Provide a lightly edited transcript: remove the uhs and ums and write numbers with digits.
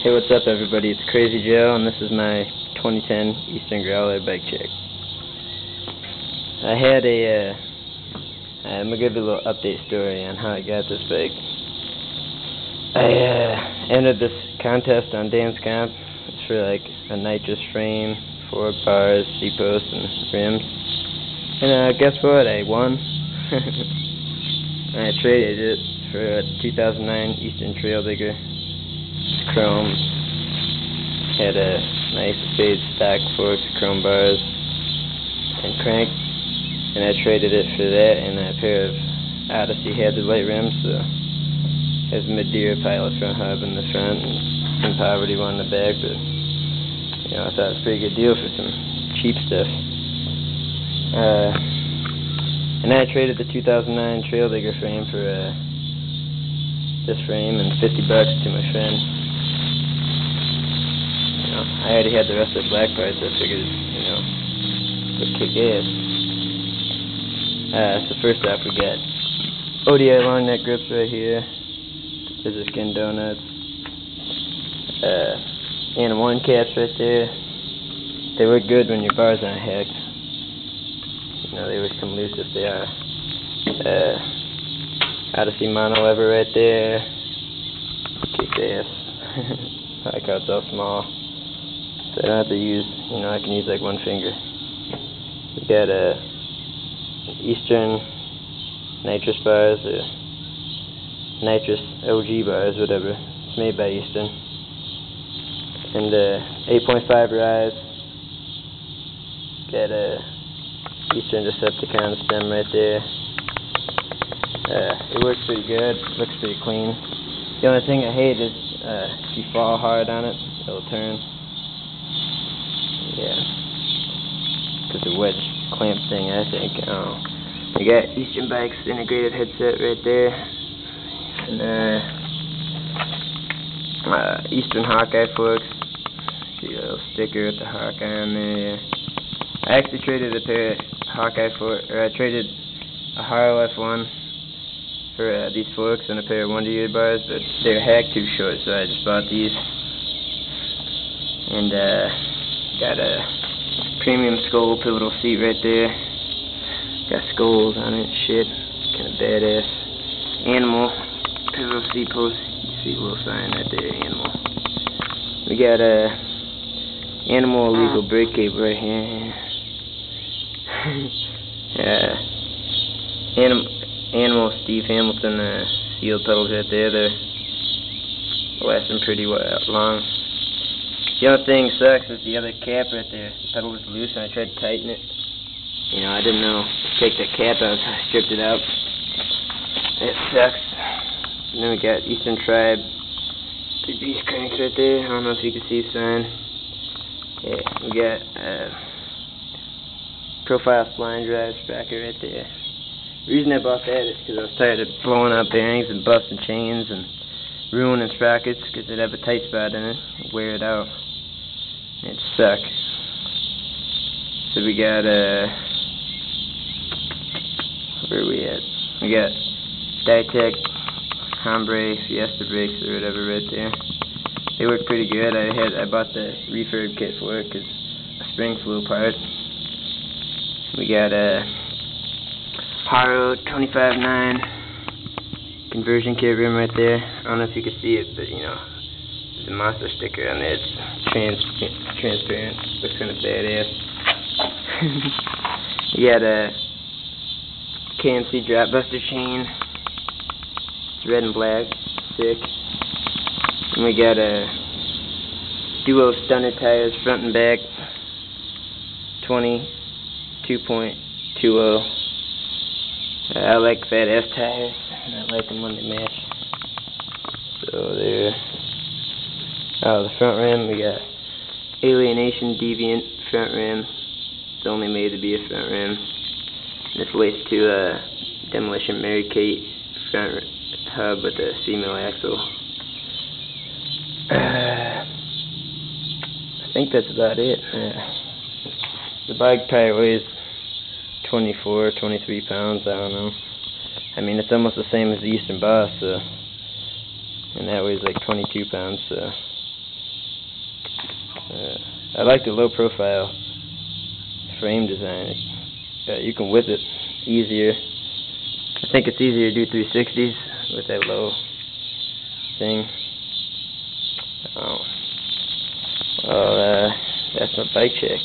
Hey, what's up everybody, it's Crazy Joe, and this is my 2010 Eastern Growler bike check. I had I'm going to give you a little update story on how I got this bike. I entered this contest on Dan's Comp. It's for like a nitrous frame, 4 bars, C-posts, and rims. And guess what, I won. I traded it for a 2009 Eastern Trail Digger. It's chrome. Had a nice big stock forks, chrome bars, and crank. And I traded it for that and a pair of Odyssey headlight rims. So it has a Madeira pilot front hub in the front and some Poverty one in the back. But you know, I thought it was a pretty good deal for some cheap stuff. And then I traded the 2009 Trail Digger frame for this frame and $50 to my friend. You know, I already had the rest of the black parts, so I figured, you know, it would kick ass. So first off, we got ODI long neck grips right here. Scissor skin donuts. And 1 caps right there. They work good when your bars aren't hacked. You know, they would come loose if they are. Odyssey mono lever right there. Kicked ass. I like how it's all small. So I don't have to use, you know, I can use like 1 finger. We got Eastern nitrous bars, or nitrous OG bars, whatever. It's made by Eastern. And 8.5 rise. Got Eastern Decepticon stem right there. It works pretty good. Looks pretty clean. The only thing I hate is if you fall hard on it, it'll turn. Yeah. Because the wedge clamp thing, I think. We got Eastern Bikes integrated headset right there. And Eastern Hawkeye forks. See a little sticker with the Hawkeye on there. I actually traded a pair of Hawkeye forks, or I traded a Harlow F1 for these forks and a pair of Wonder Year bars, but they were hacked too short, so I just bought these. And got a premium skull pivotal seat right there. Got skulls on it, shit, kind of badass. Animal pivotal seat post. You see a little sign right there, animal. We got a animal illegal brake cable right here. Animal Steve Hamilton sealed pedals right there. They're lasting pretty long. The other thing sucks is the other cap right there. The pedal was loose and I tried to tighten it. You know, I didn't know to take the cap out, so I stripped it out. It sucks. And then we got Eastern Tribe 2 piece cranks right there. I don't know if you can see the sign. Yeah, we got profile spline drive sprocket right there. The reason I bought that is because I was tired of blowing out bearings and busting chains and ruining sprockets, because it'd have a tight spot in it, wear it out. It'd suck. So we got where are we at? We got Ditech Hombre Fiesta brakes or whatever right there. They work pretty good. I bought the refurb kit for it because a spring flew apart. We got a Haro 25.9 conversion kit rim right there. I don't know if you can see it, but you know, there's a monster sticker on there. It's transparent. Looks kind of badass. We got a KMC drop buster chain. It's red and black. Sick. And we got a Duo stunner tires front and back. 22.20. I like fat ass tires, and I like them when they match. So there. Oh, the front rim, we got Alienation Deviant front rim. It's only made to be a front rim. This relates to a Demolition Mary Kate front hub with a female axle. I think that's about it. The bike probably weighs 24, 23 pounds, I don't know. I mean, it's almost the same as the Eastern Boss, so, and that weighs like 22 pounds, so I like the low profile frame design. You can whip it easier. I think it's easier to do 360s with that low thing. Oh, well, that's my bike check.